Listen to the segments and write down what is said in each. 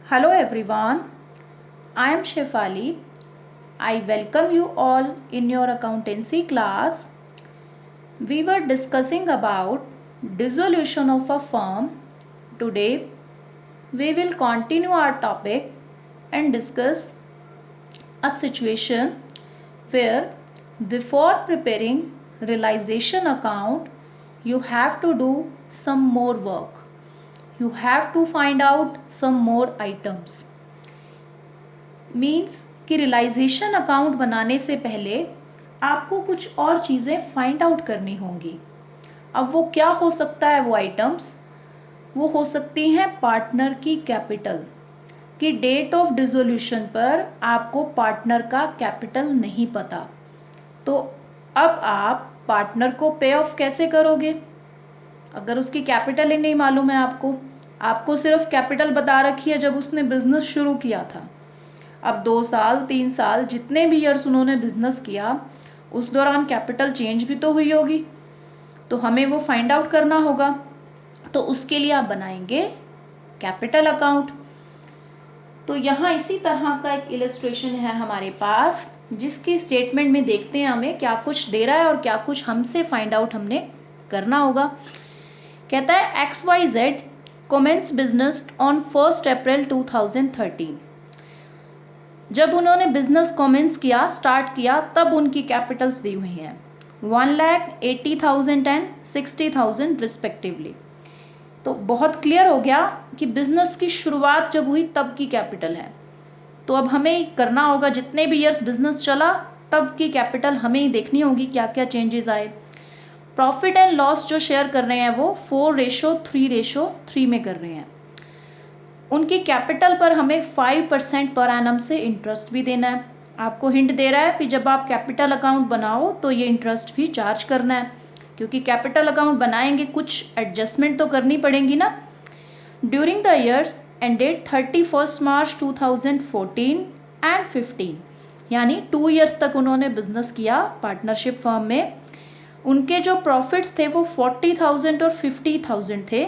Hello everyone, I am Shefali. I welcome you all in your accountancy class. We were discussing about dissolution of a firm. Today we will continue our topic and discuss a situation where before preparing realization account you have to do some more work. You have to find out some more items. Means कि realisation account बनाने से पहले आपको कुछ और चीज़ें find out करनी होंगी. अब वो क्या हो सकता है? वो आइटम्स वो हो सकती हैं पार्टनर की कैपिटल. कि डेट ऑफ डिसोल्यूशन पर आपको पार्टनर का कैपिटल नहीं पता, तो अब आप पार्टनर को पे ऑफ कैसे करोगे अगर उसकी कैपिटल ही नहीं मालूम है? आपको सिर्फ कैपिटल बता रखी है जब उसने बिजनेस शुरू किया था. अब 2 साल 3 साल जितने भी ईयर्स उन्होंने बिजनेस किया उस दौरान कैपिटल चेंज भी तो हुई होगी, तो हमें वो फाइंड आउट करना होगा. तो उसके लिए आप बनाएंगे कैपिटल अकाउंट. तो यहाँ इसी तरह का एक इलस्ट्रेशन है हमारे पास, जिसकी स्टेटमेंट में देखते हैं हमें क्या कुछ दे रहा है और क्या कुछ हमसे फाइंड आउट हमने करना होगा. कहता है XYZ कमेंस बिजनेस ऑन 1 अप्रैल 2013. जब उन्होंने बिजनेस कमेंस किया, स्टार्ट किया, तब उनकी कैपिटल्स दी हुई हैं 1,80,000 एंड 60,000 रिस्पेक्टिवली. तो बहुत क्लियर हो गया कि बिजनेस की शुरुआत जब हुई तब की कैपिटल है. तो अब हमें करना होगा, जितने भी ईयर्स बिजनेस चला तब की कैपिटल हमें ही देखनी होगी क्या क्या चेंजेस आए. प्रॉफिट एंड लॉस जो शेयर कर रहे हैं वो 4:3:3 में कर रहे हैं. उनकी कैपिटल पर हमें 5% पर एनम से इंटरेस्ट भी देना है. आपको हिंट दे रहा है कि जब आप कैपिटल अकाउंट बनाओ तो ये इंटरेस्ट भी चार्ज करना है, क्योंकि कैपिटल अकाउंट बनाएंगे कुछ एडजस्टमेंट तो करनी पड़ेंगी ना. During the years ended 31 March 2014 and 15, यानी 2 ईयर्स तक उन्होंने बिजनेस किया पार्टनरशिप फर्म में. उनके जो प्रॉफिट्स थे वो 40,000 और 50,000 थे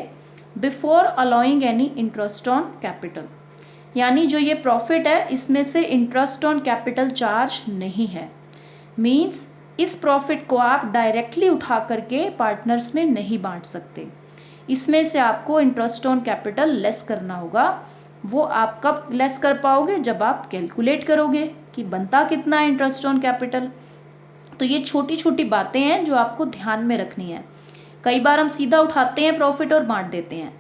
before allowing any interest on capital. यानी जो ये प्रॉफिट है इसमें से इंटरेस्ट ऑन कैपिटल चार्ज नहीं है. मीन्स इस प्रॉफिट को आप डायरेक्टली उठा करके पार्टनर्स में नहीं बांट सकते. इसमें से आपको इंटरेस्ट ऑन कैपिटल लेस करना होगा. वो आप कब लेस कर पाओगे? जब आप कैलकुलेट करोगे कि बनता कितना है इंटरेस्ट ऑन कैपिटल. तो ये छोटी छोटी बातें हैं जो आपको ध्यान में रखनी है. कई बार हम सीधा उठाते हैं प्रॉफिट और बांट देते हैं.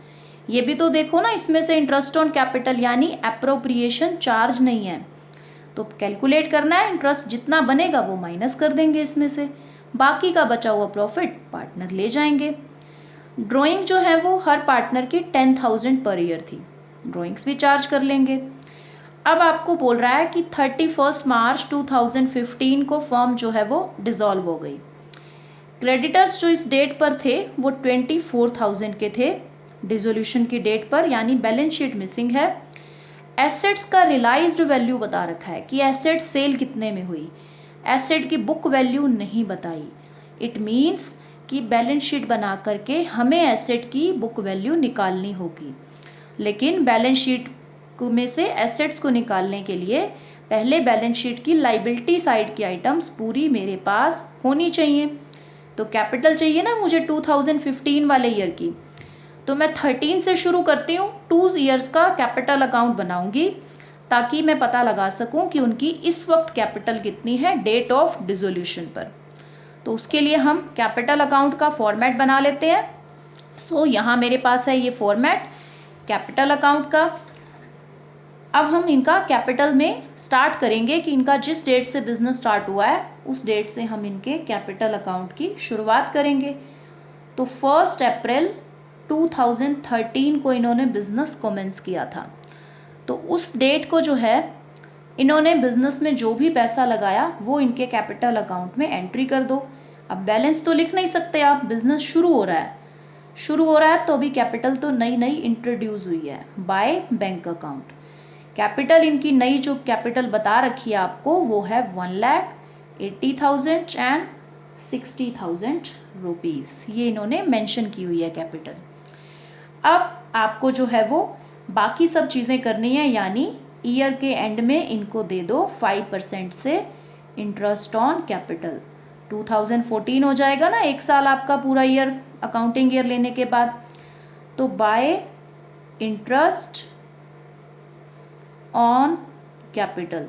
ये भी तो देखो ना, इसमें से इंटरेस्ट ऑन कैपिटल यानी एप्रोप्रिएशन चार्ज नहीं है. तो कैलकुलेट करना है, इंटरेस्ट जितना बनेगा वो माइनस कर देंगे इसमें से, बाकी का बचा हुआ प्रॉफिट पार्टनर ले जाएंगे. ड्राइंग जो है वो हर पार्टनर की 10,000 पर ईयर थी. ड्राइंग्स भी चार्ज कर लेंगे. अब आपको बोल रहा है कि 31 मार्च 2015 को फर्म जो है वो डिसॉल्व हो गई. क्रेडिटर्स जो इस डेट पर थे वो 24,000 के थे डिसोल्यूशन की डेट पर, यानी बैलेंस शीट मिसिंग है. एसेट्स का रियलाइज्ड वैल्यू बता रखा है कि एसेट सेल कितने में हुई. एसेट की बुक वैल्यू नहीं बताई. इट मीन्स कि बैलेंस शीट बना करके हमें एसेट की बुक वैल्यू निकालनी होगी. लेकिन बैलेंस शीट में से एसेट्स को निकालने के लिए पहले बैलेंस शीट की लाइबिलिटी साइड की आइटम्स पूरी मेरे पास होनी चाहिए. तो कैपिटल चाहिए ना मुझे 2015 वाले ईयर की. तो मैं 13 से शुरू करती हूँ, 2 ईयर्स का कैपिटल अकाउंट बनाऊंगी ताकि मैं पता लगा सकूं कि उनकी इस वक्त कैपिटल कितनी है डेट ऑफ डिसोल्यूशन पर. तो उसके लिए हम कैपिटल अकाउंट का फॉर्मेट बना लेते हैं. सो यहाँ मेरे पास है ये फॉर्मेट कैपिटल अकाउंट का. अब हम इनका कैपिटल में स्टार्ट करेंगे कि इनका जिस डेट से बिजनेस स्टार्ट हुआ है उस डेट से हम इनके कैपिटल अकाउंट की शुरुआत करेंगे. तो 1 अप्रैल 2013 को इन्होंने बिजनेस कमेंस किया था. तो उस डेट को जो है इन्होंने बिजनेस में जो भी पैसा लगाया वो इनके कैपिटल अकाउंट में एंट्री कर दो. अब बैलेंस तो लिख नहीं सकते आप, बिजनेस शुरू हो रहा है तो अभी कैपिटल तो नई इंट्रोड्यूस हुई है बाय बैंक अकाउंट. कैपिटल इनकी नई जो कैपिटल बता रखी है आपको वो है 1,80,000 एंड 60,000 रुपीज़. ये इन्होंने मेंशन की हुई है कैपिटल. अब आपको जो है वो बाकी सब चीज़ें करनी है, यानी ईयर के एंड में इनको दे दो 5% से इंटरेस्ट ऑन कैपिटल। 2014 हो जाएगा ना, एक साल आपका पूरा ईयर अकाउंटिंग ईयर लेने के बाद। तो बाय इंटरेस्ट ऑन कैपिटल,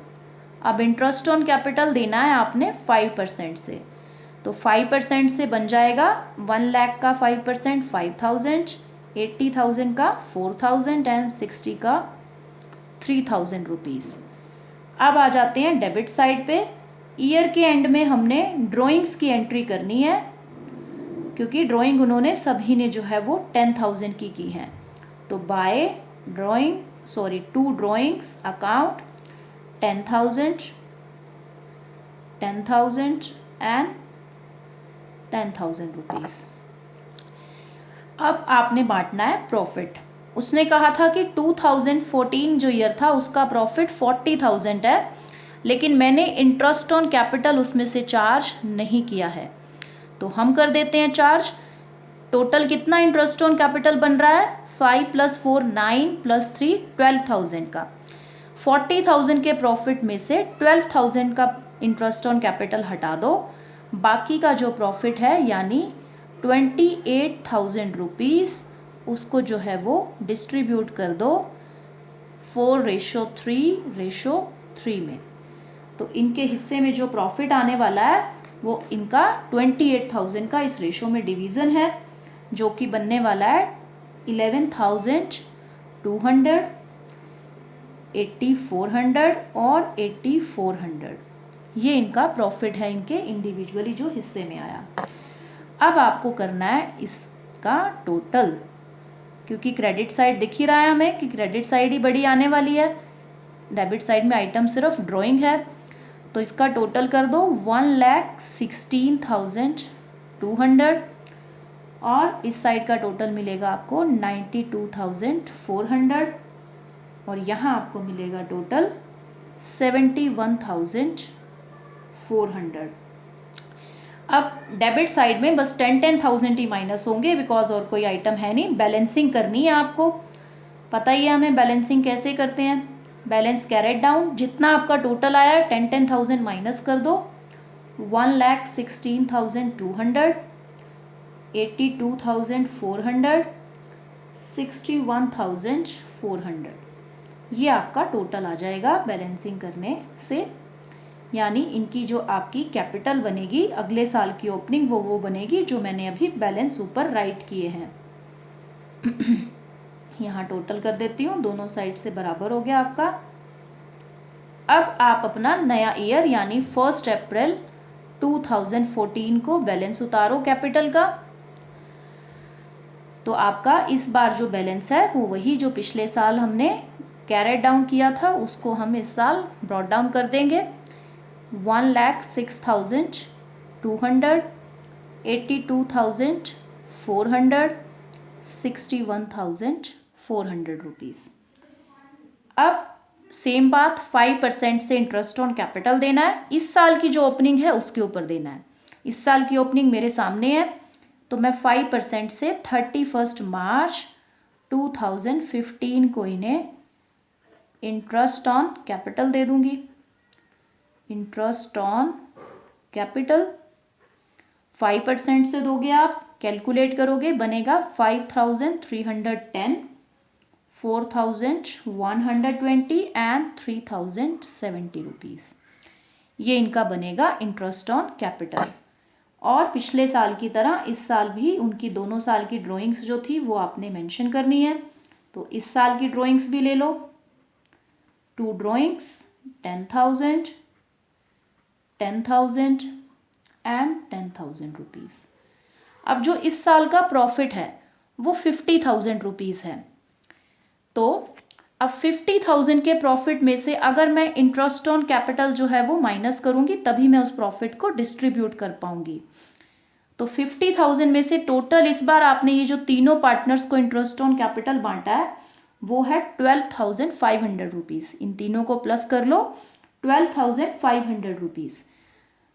अब इंटरेस्ट ऑन कैपिटल देना है आपने 5% से। तो 5% से बन जाएगा 1 लाख का 5% 5000, 80,000 का 4000 एंड 60 का 3000 रुपीज़। अब आ जाते हैं डेबिट साइड पे। ईयर के एंड में हमने ड्राइंग्स की एंट्री करनी है, क्योंकि ड्राइंग उन्होंने सभी ने जो है वो 10,000 की है। तो by two drawings account 10,000 and 10,000 rupees. अब आपने बांटना है प्रॉफिट। उसने कहा था कि 2014 जो ईयर था उसका प्रॉफिट 40,000 है, लेकिन मैंने इंटरेस्ट ऑन कैपिटल उसमें से चार्ज नहीं किया है, तो हम कर देते हैं चार्ज। टोटल कितना इंटरेस्ट ऑन कैपिटल बन रहा है? 5 + 4 9 + 3 12,000 का। 40,000 के प्रॉफिट में से 12,000 का इंटरेस्ट ऑन कैपिटल हटा दो, बाकी का जो प्रॉफिट है यानी 28,000 रुपीज़, उसको जो है वो डिस्ट्रीब्यूट कर दो 4:3:3 में। तो इनके हिस्से में जो प्रॉफिट आने वाला है वो इनका 28,000 का इस रेशो में डिवीज़न है, जो कि बनने वाला है 11,200, 8,400 और 8,400। ये इनका प्रॉफिट है, इनके इंडिविजुअली जो हिस्से में आया। अब आपको करना है इसका टोटल, क्योंकि क्रेडिट साइड दिख ही रहा है हमें कि क्रेडिट साइड ही बड़ी आने वाली है, डेबिट साइड में आइटम सिर्फ ड्राइंग है। तो इसका टोटल कर दो 1,16,200 और इस साइड का टोटल मिलेगा आपको 92,400 और यहाँ आपको मिलेगा टोटल 71,400। अब डेबिट साइड में बस 10,000 ही माइनस होंगे, बिकॉज और कोई आइटम है नहीं। बैलेंसिंग करनी है, आपको पता ही है हमें बैलेंसिंग कैसे करते हैं। बैलेंस कैरेट डाउन, जितना आपका टोटल आया है 10,000 माइनस कर दो, 1,16,200, 82,400, 61,400, ये आपका टोटल आ जाएगा बैलेंसिंग करने से। यानी इनकी जो आपकी कैपिटल बनेगी अगले साल की ओपनिंग वो बनेगी जो मैंने अभी बैलेंस ऊपर राइट किए हैं। यहाँ टोटल कर देती हूँ, दोनों साइड से बराबर हो गया आपका। अब आप अपना नया ईयर यानी 1 अप्रैल 2014 को बैलेंस उतारो कैपिटल का। तो आपका इस बार जो बैलेंस है वो वही जो पिछले साल हमने कैरेट डाउन किया था उसको हम इस साल ब्रॉट डाउन कर देंगे। 1,06,200, 82,400, 61,400 रुपीज़। अब सेम बात 5% से इंटरेस्ट ऑन कैपिटल देना है, इस साल की जो ओपनिंग है उसके ऊपर देना है। इस साल की ओपनिंग मेरे सामने है, तो मैं 5% से 31 मार्च 2015 को इन्हें इंटरेस्ट ऑन कैपिटल दे दूंगी। इंटरेस्ट ऑन कैपिटल 5% से दोगे आप, कैलकुलेट करोगे बनेगा 5,310, 4,120 एंड 3,070 रुपीज़। ये इनका बनेगा इंटरेस्ट ऑन कैपिटल। और पिछले साल की तरह इस साल भी उनकी दोनों साल की ड्राइंग्स जो थी वो आपने मेंशन करनी है। तो इस साल की ड्राइंग्स भी ले लो, 2 ड्राइंग्स 10,000, 10,000 एंड 10,000 रुपीज़। अब जो इस साल का प्रॉफिट है वो 50,000 रुपीज़ है। तो अब 50,000 के प्रॉफिट में से अगर मैं इंटरेस्ट ऑन कैपिटल जो है वो माइनस करूंगी तभी मैं उस प्रॉफिट को डिस्ट्रीब्यूट कर पाऊंगी। तो 50,000 में से टोटल इस बार आपने ये जो तीनों पार्टनर्स को इंटरेस्ट ऑन कैपिटल बांटा है वो है 12,500 रुपीज़। इन तीनों को प्लस कर लो, 12,500 रुपीज़।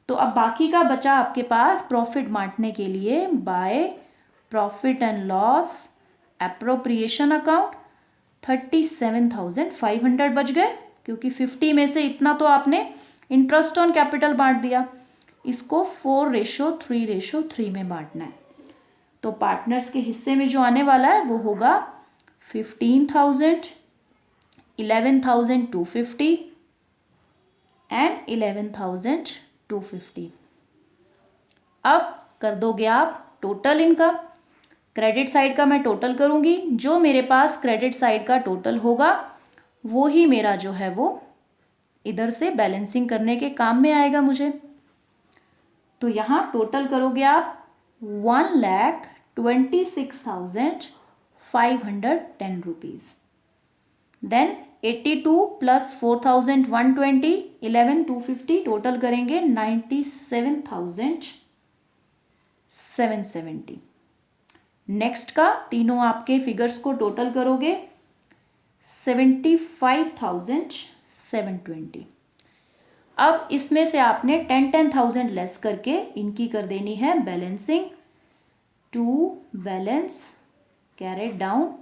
तो अब बाकी का बचा आपके पास प्रॉफिट बांटने के लिए by profit and loss appropriation account 37,500 बच गए, क्योंकि 50 में से इतना तो आपने इंटरेस्ट ऑन कैपिटल बांट दिया। इसको 4:3:3 में बांटना है। तो पार्टनर्स के हिस्से में जो आने वाला है वो होगा 15,000, 11,250 एंड 11,250। अब कर दोगे आप टोटल इनका। क्रेडिट साइड का मैं टोटल करूंगी, जो मेरे पास क्रेडिट साइड का टोटल होगा वो ही मेरा जो है वो इधर से बैलेंसिंग करने के काम में आएगा मुझे। तो यहाँ टोटल करोगे आप 1,26,510 रुपीज़। देन 82 प्लस 4,120, 11,250, टोटल करेंगे 97,770। नेक्स्ट का तीनों आपके फिगर्स को टोटल करोगे 75,720। अब इसमें से आपने 10,000 लेस करके इनकी कर देनी है balancing, to balance carried down.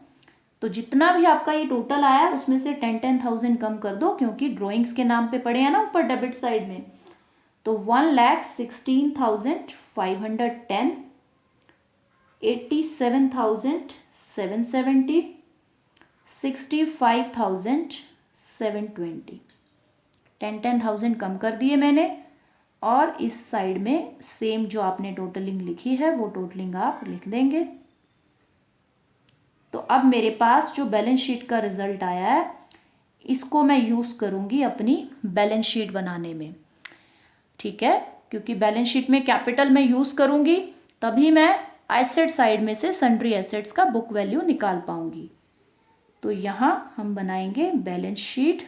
तो जितना भी आपका ये टोटल आया उसमें से 10,000 कम कर दो, क्योंकि ड्राइंग्स के नाम पे पड़े हैं ना ऊपर डेबिट साइड में। तो 1,16,510, 87,770, 65,720। 10,000 कम कर दिए मैंने। और इस साइड में सेम जो आपने टोटलिंग लिखी है वो टोटलिंग आप लिख देंगे। तो अब मेरे पास जो बैलेंस शीट का रिजल्ट आया है इसको मैं यूज़ करूँगी अपनी बैलेंस शीट बनाने में, ठीक है। क्योंकि बैलेंस शीट में कैपिटल मैं यूज़ करूँगी तभी मैं एसेट साइड में से सन्ड्री एसेट्स का बुक वैल्यू निकाल पाऊँगी। तो यहाँ हम बनाएंगे बैलेंस शीट।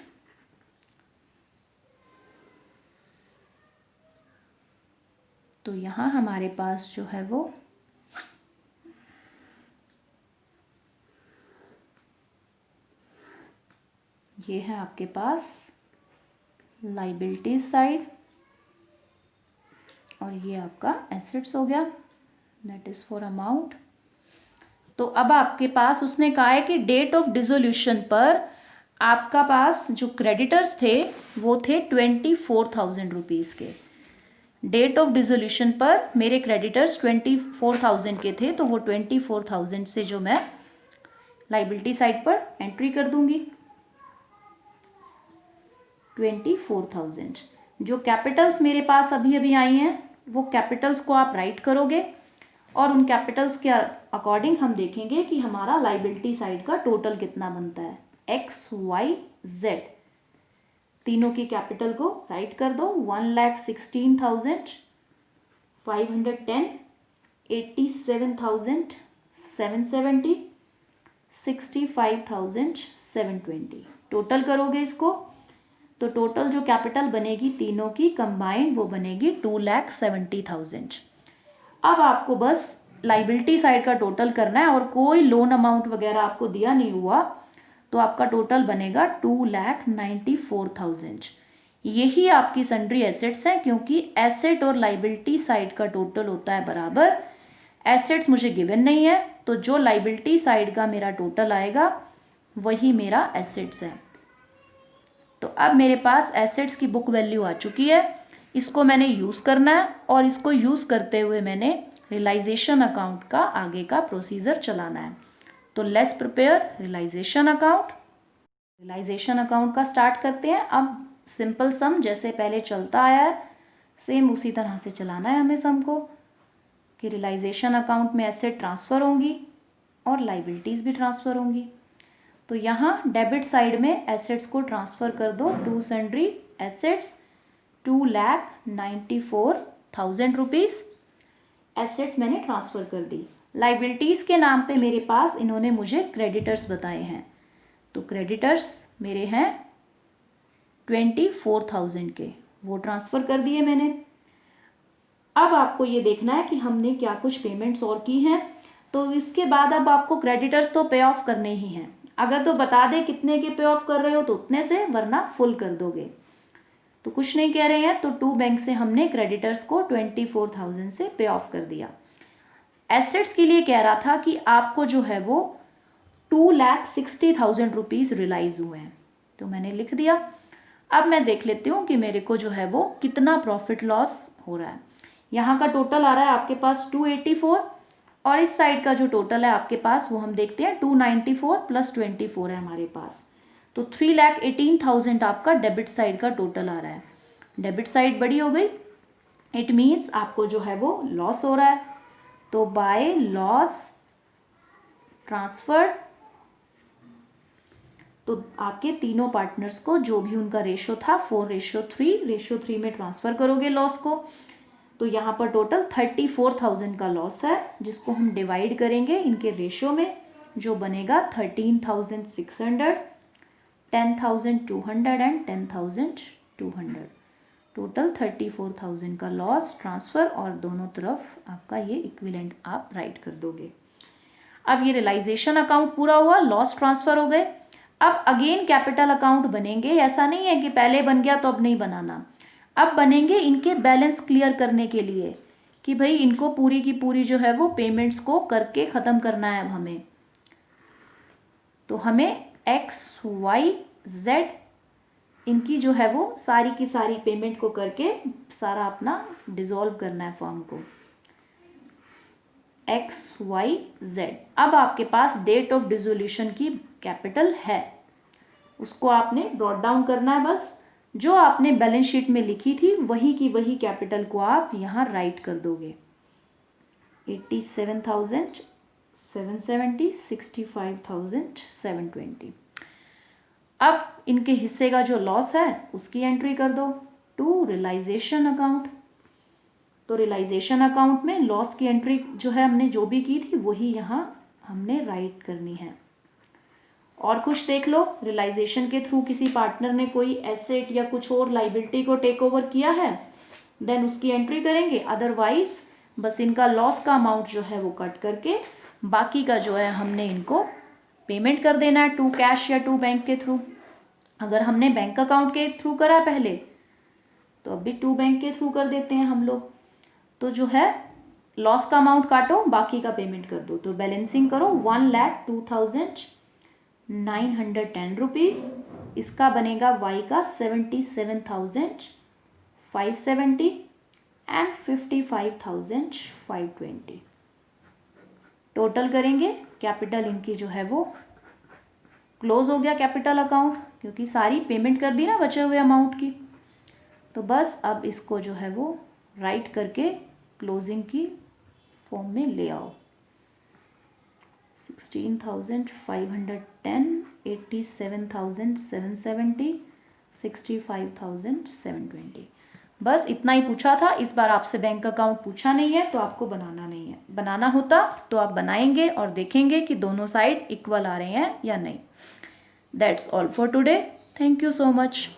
तो यहाँ हमारे पास जो है वो ये है आपके पास लाइबिलिटीज साइड और ये आपका एसेट्स हो गया, दैट इज़ फॉर अमाउंट। तो अब आपके पास उसने कहा है कि डेट ऑफ डिसोल्यूशन पर आपका पास जो क्रेडिटर्स थे वो थे 24,000 रुपीज़ के। डेट ऑफ डिसोल्यूशन पर मेरे क्रेडिटर्स 24,000 के थे, तो वो 24,000 से जो मैं लाइबिलिटी साइड पर एंट्री कर दूंगी 24,000। जो कैपिटल्स मेरे पास अभी अभी आई हैं वो कैपिटल्स को आप राइट करोगे और उन कैपिटल्स के अकॉर्डिंग हम देखेंगे कि हमारा लाइबिलिटी साइड का टोटल कितना बनता है। एक्स वाई जेड तीनों की कैपिटल को राइट कर दो। 1,16,510, 87,770, 65,720। टोटल करोगे इसको तो टोटल जो कैपिटल बनेगी तीनों की कंबाइंड वो बनेगी 2,70,000। अब आपको बस लाइबिलिटी साइड का टोटल करना है और कोई लोन अमाउंट वगैरह आपको दिया नहीं हुआ तो आपका टोटल बनेगा 2,94,000। यही आपकी सन्ड्री एसेट्स हैं, क्योंकि एसेट और लाइबिलिटी साइड का टोटल होता है बराबर। एसेट्स मुझे गिवन नहीं है तो जो लाइबिलिटी साइड का मेरा टोटल आएगा वही मेरा एसेट्स है। तो अब मेरे पास एसेट्स की बुक वैल्यू आ चुकी है, इसको मैंने यूज़ करना है और इसको यूज़ करते हुए मैंने रियलाइजेशन अकाउंट का आगे का प्रोसीजर चलाना है। तो let's prepare realisation account. Realisation account का स्टार्ट करते हैं। अब सिंपल सम जैसे पहले चलता आया है सेम उसी तरह से चलाना है हमें सम को, कि रियलाइजेशन अकाउंट में एसेट ट्रांसफ़र होंगी और लाइबिलिटीज़ भी ट्रांसफ़र होंगी। तो यहाँ डेबिट साइड में एसेट्स को ट्रांसफ़र कर दो to sundry assets 2,94,000 rupees assets मैंने ट्रांसफ़र कर दी। लाइबिलिटीज़ के नाम पे मेरे पास इन्होंने मुझे क्रेडिटर्स बताए हैं, तो क्रेडिटर्स मेरे हैं 24,000 के, वो ट्रांसफ़र कर दिए मैंने। अब आपको ये देखना है कि हमने क्या कुछ पेमेंट्स और की हैं, तो इसके बाद अब आपको क्रेडिटर्स तो पे ऑफ करने ही हैं। अगर तो बता दे कितने के पे ऑफ कर रहे हो तो उतने से, वरना फुल कर दोगे। तो कुछ नहीं कह रहे हैं तो टू बैंक से हमने क्रेडिटर्स को 24,000 से पे ऑफ कर दिया। एसेट्स के लिए कह रहा था कि आपको जो है वो 2,60,000 रुपीज़ रियलाइज़ हुए हैं। तो मैंने लिख दिया। अब मैं देख लेती हूँ कि मेरे को जो है वो कितना प्रॉफिट लॉस हो रहा है। यहाँ का टोटल आ रहा है आपके पास 284 और इस साइड का जो टोटल है आपके पास वो हम देखते हैं 294 प्लस 24 है हमारे पास। तो 3,18,000 आपका डेबिट साइड का टोटल आ रहा है। डेबिट साइड बड़ी हो गई, इट मीन्स आपको जो है वो लॉस हो रहा है। तो बाय लॉस ट्रांसफर, तो आपके तीनों पार्टनर्स को जो भी उनका रेशो था 4:3, रेशो 3 में ट्रांसफ़र करोगे लॉस को। तो यहाँ पर टोटल 34,000 का लॉस है, जिसको हम डिवाइड करेंगे इनके रेशो में, जो बनेगा 13,600, 10,200 एंड 10,200। टोटल 34,000 का लॉस ट्रांसफ़र और दोनों तरफ आपका ये इक्विवेलेंट आप राइट कर दोगे। अब ये रियलाइजेशन अकाउंट पूरा हुआ, लॉस ट्रांसफ़र हो गए। अब अगेन कैपिटल अकाउंट बनेंगे, ऐसा नहीं है कि पहले बन गया तो अब नहीं बनाना। अब बनेंगे इनके बैलेंस क्लियर करने के लिए कि भाई इनको पूरी की पूरी जो है वो पेमेंट्स को करके ख़त्म करना है अब हमें। तो हमें XYZ इनकी जो है वो सारी की सारी पेमेंट को करके सारा अपना डिसॉल्व करना है फॉर्म को। XYZ। अब आपके पास डेट ऑफ डिसोल्यूशन की कैपिटल है, उसको आपने ब्रॉट डाउन करना है। बस जो आपने बैलेंस शीट में लिखी थी वही की वही कैपिटल को आप यहाँ राइट कर दोगे। 87,770, 65,720। अब इनके हिस्से का जो लॉस है उसकी एंट्री कर दो टू रियलाइजेशन अकाउंट। तो रियलाइजेशन अकाउंट में लॉस की एंट्री जो है हमने जो भी की थी वही यहाँ हमने राइट करनी है। और कुछ देख लो, रियलाइजेशन के थ्रू किसी पार्टनर ने कोई एसेट या कुछ और लाइबिलिटी को टेक ओवर किया है, देन उसकी एंट्री करेंगे। अदरवाइज बस इनका लॉस का अमाउंट जो है वो कट करके बाकी का जो है हमने इनको पेमेंट कर देना है, टू कैश या टू बैंक के थ्रू। अगर हमने बैंक अकाउंट के थ्रू करा पहले तो अब भी टू बैंक के थ्रू कर देते हैं हम लोग। तो जो है लॉस का अमाउंट काटो, बाकी का पेमेंट कर दो। तो बैलेंसिंग करो 1,02,910 रुपीज़। इसका बनेगा वाई का 77,570 एंड 55,520। टोटल करेंगे, कैपिटल इनकी जो है वो क्लोज हो गया कैपिटल अकाउंट, क्योंकि सारी पेमेंट कर दी ना बचे हुए अमाउंट की। तो बस अब इसको जो है वो राइट करके क्लोजिंग की फॉर्म में ले आओ। 16,510, 87,770, 65,720। बस इतना ही पूछा था। इस बार आपसे बैंक अकाउंट पूछा नहीं है तो आपको बनाना नहीं है। बनाना होता तो आप बनाएंगे और देखेंगे कि दोनों साइड इक्वल आ रहे हैं या नहीं। That's all for today. Thank you so much.